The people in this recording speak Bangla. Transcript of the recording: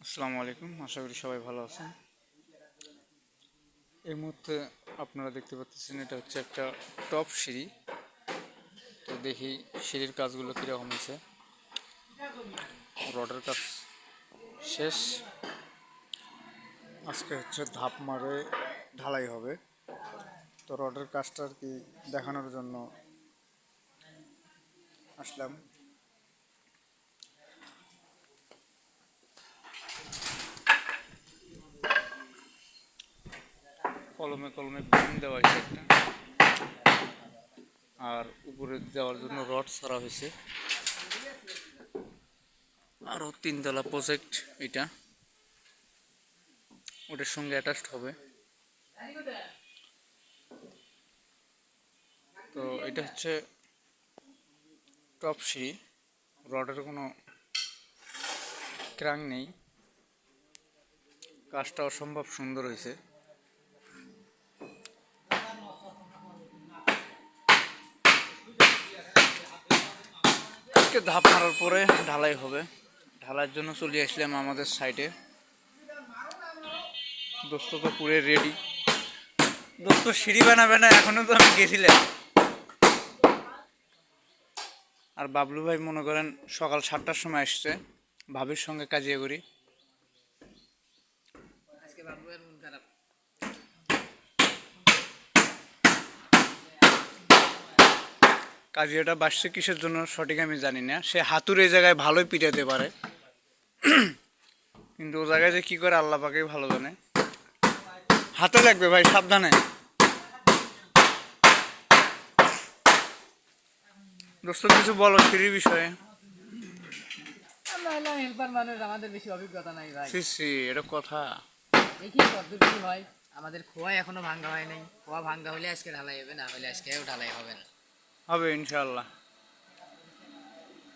আসসালামু আলাইকুম, আশা করি সবাই ভালো আছেন। এই মুহূর্তে আপনারা দেখতে পাচ্ছেন এটা হচ্ছে একটা টপ সিঁড়ি। তো দেখি সিঁড়ির কাজগুলো কীরকম হয়েছে। রডের কাজ শেষ, আজকে হচ্ছে ধাপ মারে ঢালাই হবে। তো রডের কাজটা আর কি দেখানোর জন্য আসলাম। কলমে কলমে বিম দেওয়া হয়েছে একটা, আর উপরে দেওয়ার জন্য রড ছাড়া হয়েছে। আরও 3 তলা প্রজেক্ট, এটা ওটার সঙ্গে অ্যাটাচড হবে। তো এটা হচ্ছে টপ সিঁড়ি, রডের কোনো ক্রাং নেই, কাজটা অসম্ভব সুন্দর হয়েছে। আজকে ধাপ মারার পরে ঢালাই হবে। ঢালাইয়ের জন্য চলে আসলাম আমাদের সাইডে। দোস্ত তো পুরো রেডি। দোস্ত সিঁড়ি বানাবে না, এখনো তো আমি গেছিলাম। আর বাবলু ভাই মনে করেন সকাল 7টার সময় আসছে, ভাবির সঙ্গে কাজিয়া করি। আজকে বাবু এর মন খারাপ। কাজিয়াটা বাসছে কিসের জন্য সঠিক আমি জানি না। সে হাতুড়ে এই জায়গায় ভালোই পিটাতে পারে, কিন্তু ও জায়গায় যে কি করে আল্লাহ পাকেই ভালো জানে। হাতে লাগবে ভাই, সাবধানে। দোস্ত কিছু বলো সিঁড়ির বিষয়ে। আমরা হলাম হেল্পার মানুষ, আমাদের বেশি অভিজ্ঞতা নাই ভাই। সি এটা কথা। দেখি কতদূর কি হয়। আমাদের খোয়া এখনো ভাঙ্গা হয় নাই। খোয়া ভাঙ্গা হলে আজকে ঢালাই হবে, না হলে আজকেও ঢালাই হবে না। হবে ইনশাআল্লাহ।